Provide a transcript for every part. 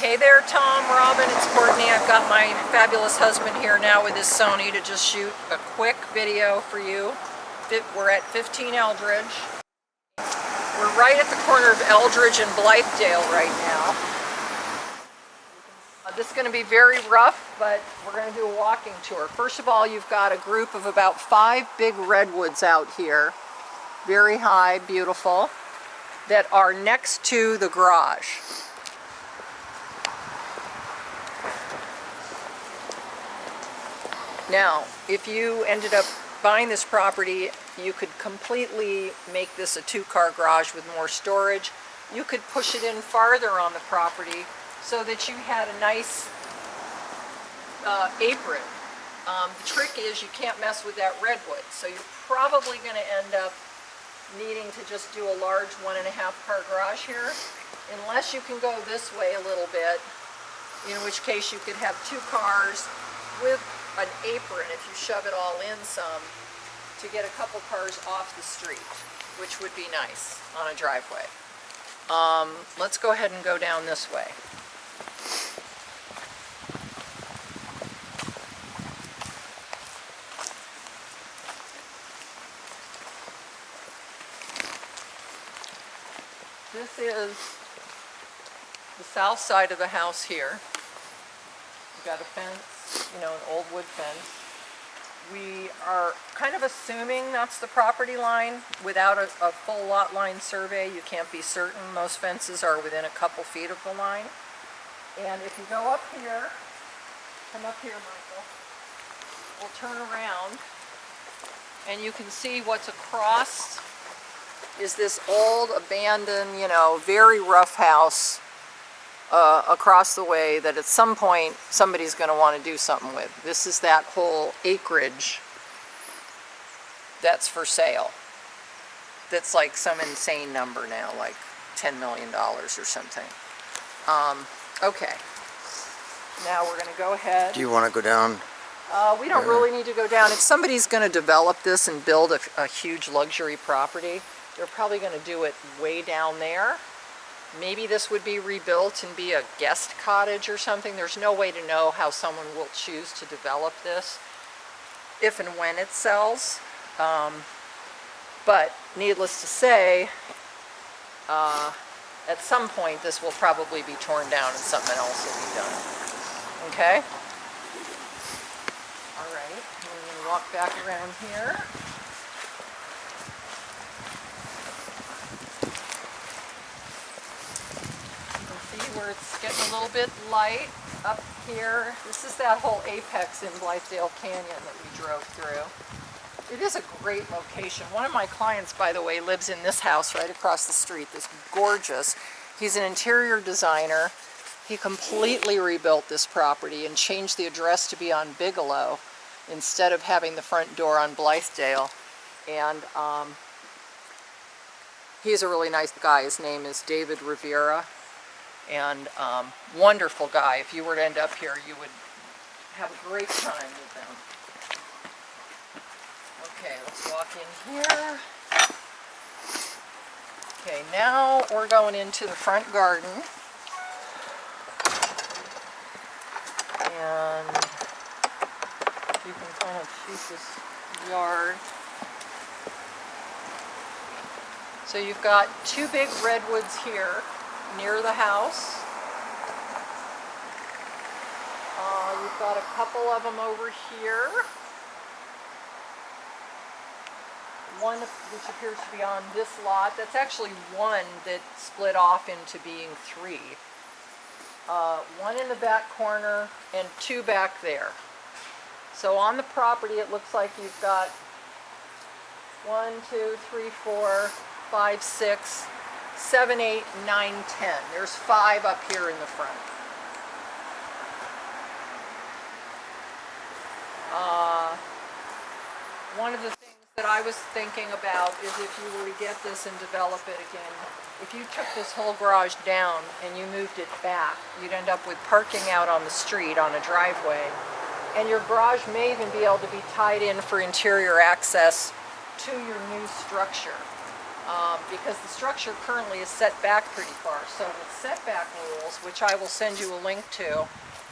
Hey there, Tom, Robin, it's Courtney. I've got my fabulous husband here now with his Sony to just shoot a quick video for you. We're at 15 Eldridge. We're right at the corner of Eldridge and Blythedale right now. This is going to be very rough, but we're going to do a walking tour. First of all, you've got a group of about 5 big redwoods out here. Very high, beautiful, that are next to the garage. Now, if you ended up buying this property, you could completely make this a 2-car garage with more storage. You could push it in farther on the property so that you had a nice apron. The trick is you can't mess with that redwood, so you're probably going to end up needing to just do a large 1.5-car garage here, unless you can go this way a little bit, in which case you could have 2 cars with an apron if you shove it all in some to get a couple cars off the street, which would be nice on a driveway. Let's go ahead and go down this way. This is the south side of the house here. We've got a fence, you know, an old wood fence. We are kind of assuming that's the property line. Without a full lot line survey, you can't be certain. Most fences are within a couple feet of the line. And if you go up here, come up here, Michael, we'll turn around, and you can see what's across is this old, abandoned, you know, very rough house across the way that at some point somebody's going to want to do something with. This is that whole acreage that's for sale. That's like some insane number now, like $10 million or something. Okay, now we're going to go ahead. Do you want to go down? We don't really need to go down. If somebody's going to develop this and build a huge luxury property, they're probably going to do it way down there. Maybe this would be rebuilt and be a guest cottage or something. There's no way to know how someone will choose to develop this if and when it sells. But needless to say, at some point this will probably be torn down and something else will be done. Okay? All right, we're going to walk back around here. Where it's getting a little bit light up here. This is that whole apex in Blythedale Canyon that we drove through. It is a great location. One of my clients, by the way, lives in this house right across the street. This gorgeous. He's an interior designer. He completely rebuilt this property and changed the address to be on Bigelow instead of having the front door on Blythedale. And he's a really nice guy. His name is David Rivera. And wonderful guy. If you were to end up here, you would have a great time with them. Okay, let's walk in here. Okay, now we're going into the front garden. And you can kind of shoot this yard. So you've got 2 big redwoods here near the house. You've got a couple of them over here. One which appears to be on this lot. That's actually one that split off into being 3. One in the back corner and 2 back there. So on the property it looks like you've got 1, 2, 3, 4, 5, 6, 7, 8, 9, 10. There's 5 up here in the front. One of the things that I was thinking about is if you were to get this and develop it again, if you took this whole garage down and you moved it back, you'd end up with parking out on the street on a driveway, and your garage may even be able to be tied in for interior access to your new structure. because the structure currently is set back pretty far. So with setback rules, which I will send you a link to,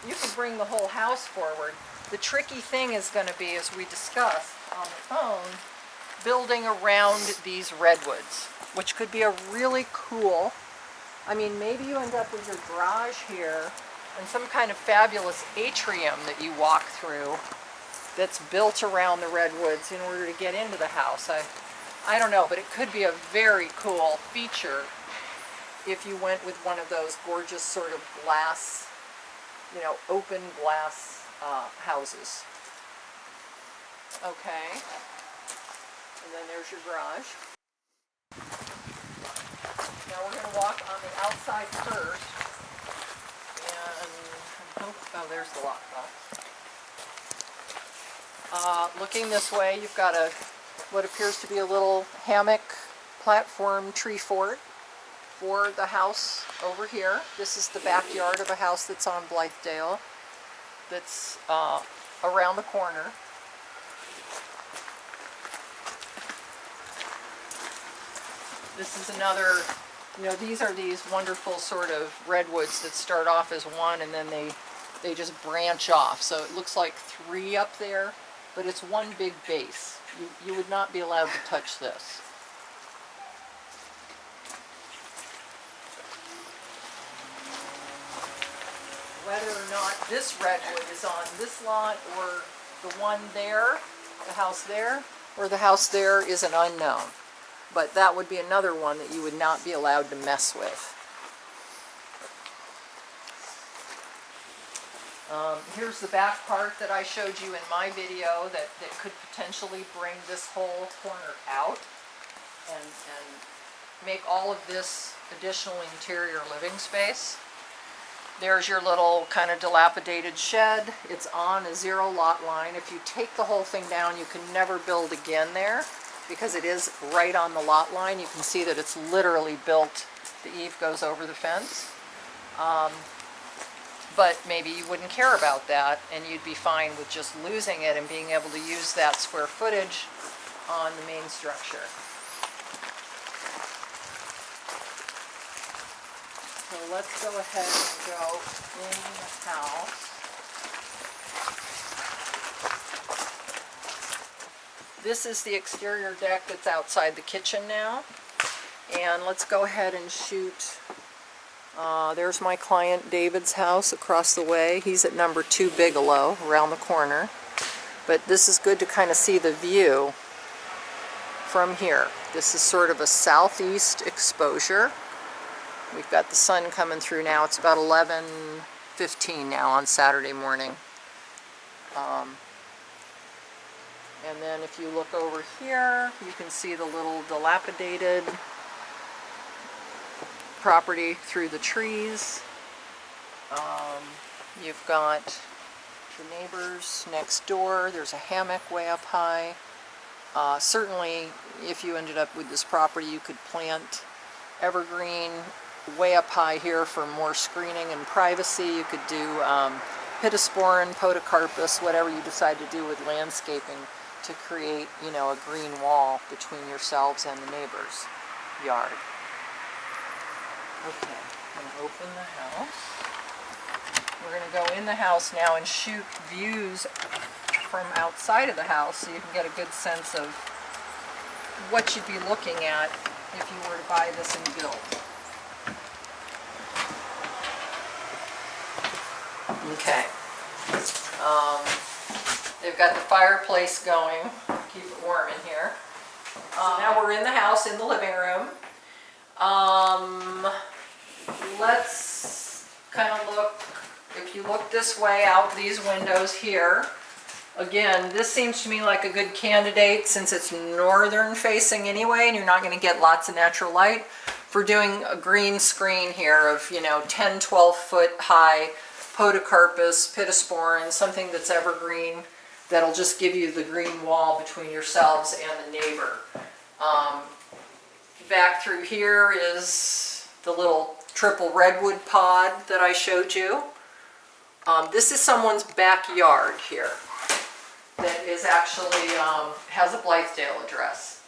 you can bring the whole house forward. The tricky thing is going to be, as we discussed on the phone, building around these redwoods, which could be a really cool, I mean, maybe you end up with your garage here and some kind of fabulous atrium that you walk through that's built around the redwoods in order to get into the house. I don't know, but it could be a very cool feature if you went with one of those gorgeous sort of glass, you know, open glass houses. Okay, and then there's your garage. Now we're going to walk on the outside first, and oh, there's the lockbox. Looking this way, you've got what appears to be a little hammock platform tree fort for the house over here. This is the backyard of a house that's on Blythedale that's around the corner. This is another, you know, these are these wonderful sort of redwoods that start off as one and then they just branch off. So it looks like 3 up there, but it's one big base. You would not be allowed to touch this. Whether or not this redwood is on this lot or the one there, the house there, or the house there is an unknown. But that would be another one that you would not be allowed to mess with. Here's the back part that I showed you in my video that could potentially bring this whole corner out and make all of this additional interior living space. There's your little kind of dilapidated shed. It's on a 0 lot line. If you take the whole thing down, you can never build again there because it is right on the lot line. You can see that it's literally built. The eave goes over the fence. But maybe you wouldn't care about that and you'd be fine with just losing it and being able to use that square footage on the main structure. So let's go ahead and go in the house. This is the exterior deck that's outside the kitchen now. And let's go ahead and shoot. There's my client David's house across the way. He's at number 2 Bigelow, around the corner. But this is good to kind of see the view from here. This is sort of a southeast exposure. We've got the sun coming through now. It's about 11:15 now on Saturday morning. And then if you look over here, you can see the little dilapidated property through the trees. You've got the neighbors next door. There's a hammock way up high. Certainly, if you ended up with this property, you could plant evergreen way up high here for more screening and privacy. You could do pittosporin, podocarpus, whatever you decide to do with landscaping to create, you know, a green wall between yourselves and the neighbor's yard. Okay, I'm going to open the house. We're going to go in the house now and shoot views from outside of the house so you can get a good sense of what you'd be looking at if you were to buy this and build. Okay. They've got the fireplace going, keep it warm in here. So now we're in the house, in the living room. Let's kind of look, if you look this way out these windows here, again, this seems to me like a good candidate since it's northern facing anyway and you're not going to get lots of natural light for doing a green screen here of, you know, 10, 12 foot high podocarpus, pittosporin, something that's evergreen that'll just give you the green wall between yourselves and the neighbor. Back through here is the little triple redwood pod that I showed you. This is someone's backyard here that is actually has a Blythedale address.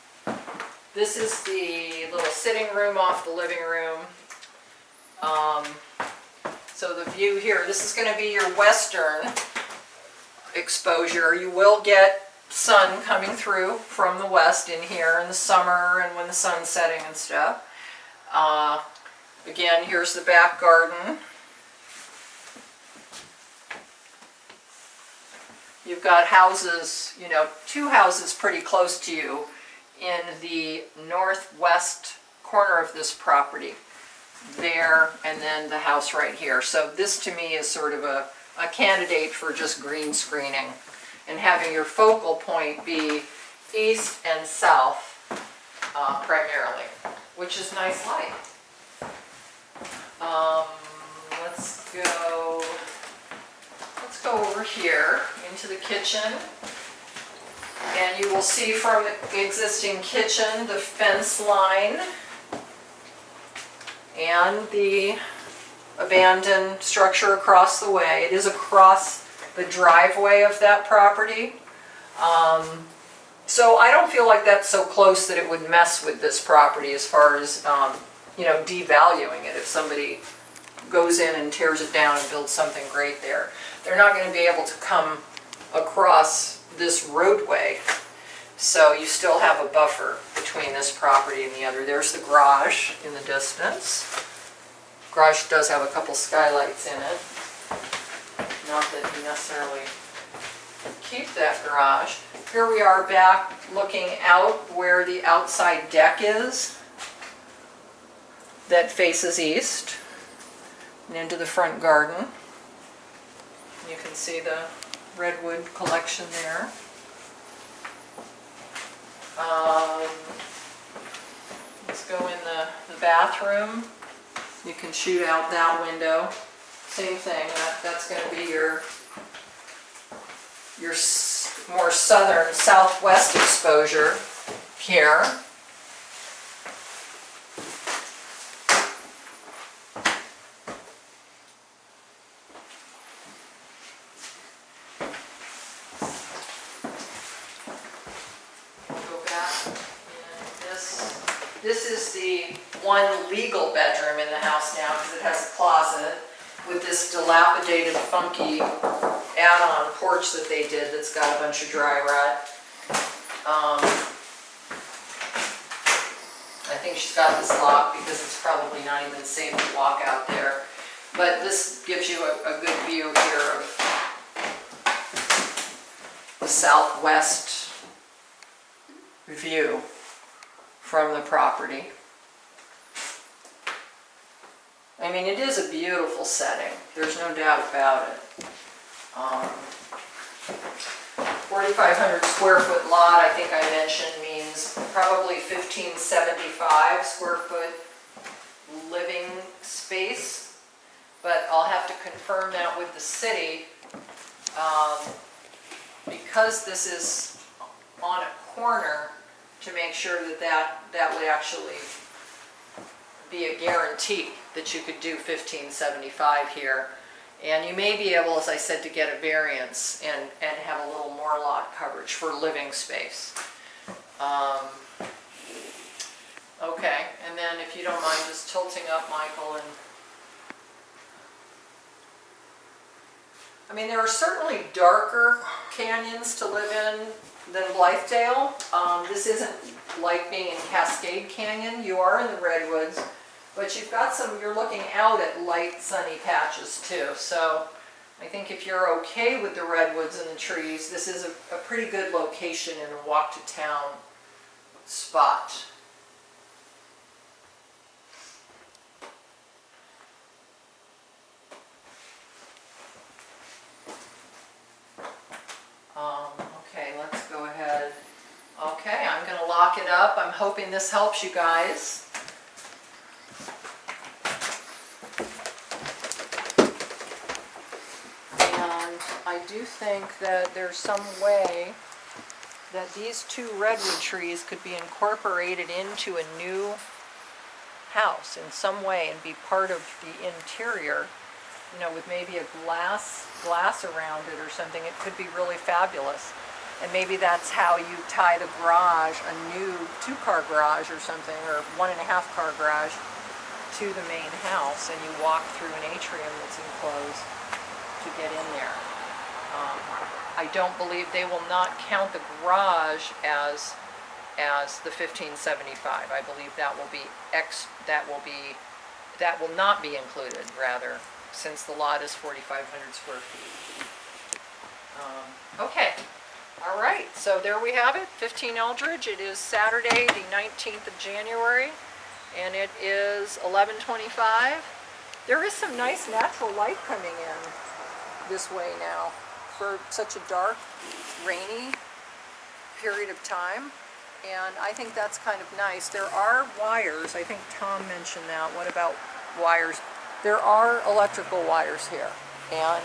This is the little sitting room off the living room. So the view here, this is going to be your western exposure. You will get sun coming through from the west in here in the summer and when the sun's setting and stuff. Again, here's the back garden. You've got houses, you know, two houses pretty close to you in the northwest corner of this property. There, and then the house right here. So this to me is sort of a candidate for just green screening and having your focal point be east and south primarily, which is nice light. Let's go over here into the kitchen, and you will see from the existing kitchen the fence line and the abandoned structure across the way. It is across the driveway of that property. So I don't feel like that's so close that it would mess with this property as far as you know, devaluing it. If somebody goes in and tears it down and builds something great there, they're not going to be able to come across this roadway. So you still have a buffer between this property and the other. There's the garage in the distance. Garage does have a couple skylights in it. Not that you necessarily keep that garage. Here we are back looking out where the outside deck is that faces east and into the front garden. You can see the redwood collection there. Let's go in the bathroom. You can shoot out that window. Same thing, that's going to be your more southern, southwest exposure here. This is the one legal bedroom in the house now because it has a closet with this dilapidated, funky add-on porch that they did that's got a bunch of dry rot. I think she's got this locked because it's probably not even safe to walk out there. But this gives you a good view here of the southwest view from the property. I mean, it is a beautiful setting. There's no doubt about it. 4,500 square foot lot, I think I mentioned, means probably 1,575 square foot living space. But I'll have to confirm that with the city. Because this is on a corner, to make sure that would actually be a guarantee that you could do 1,575 here. And you may be able, as I said, to get a variance and have a little more lot coverage for living space. Okay, and then if you don't mind just tilting up, Michael, and I mean, there are certainly darker canyons to live in than Blythedale. This isn't like being in Cascade Canyon. You are in the redwoods, but you've got you're looking out at light sunny patches too. So I think if you're okay with the redwoods and the trees, this is a pretty good location in a walk to town spot. Okay, let's go ahead. Okay, I'm going to lock it up. I'm hoping this helps you guys. And I do think that there's some way that these two redwood trees could be incorporated into a new house in some way and be part of the interior, you know, with maybe a glass around it or something. It could be really fabulous. And maybe that's how you tie the garage, a new 2-car garage or something, or 1.5-car garage, to the main house, and you walk through an atrium that's enclosed to get in there. I don't believe they will not count the garage as the 1575. I believe that will not be included, rather, since the lot is 4,500 square feet. Okay. All right, so there we have it, 15 Eldridge. It is Saturday, the 19th of January, and it is 11:25. There is some nice natural light coming in this way now for such a dark, rainy period of time, and I think that's kind of nice. There are wires. I think Tom mentioned that. What about wires? There are electrical wires here, and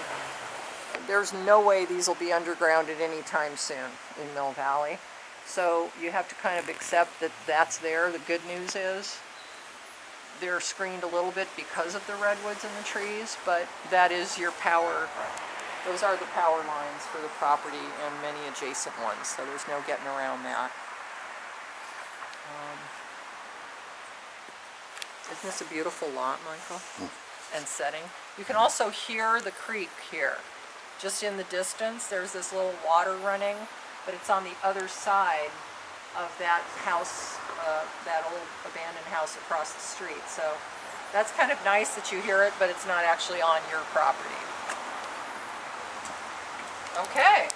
there's no way these will be underground at any time soon in Mill Valley. So you have to kind of accept that that's there. The good news is they're screened a little bit because of the redwoods and the trees, but that is your power. Those are the power lines for the property and many adjacent ones, so there's no getting around that. Isn't this a beautiful lot, Michael? And setting? You can also hear the creek here. Just in the distance, there's this little water running, but it's on the other side of that house, that old abandoned house across the street. So that's kind of nice that you hear it, but it's not actually on your property. Okay.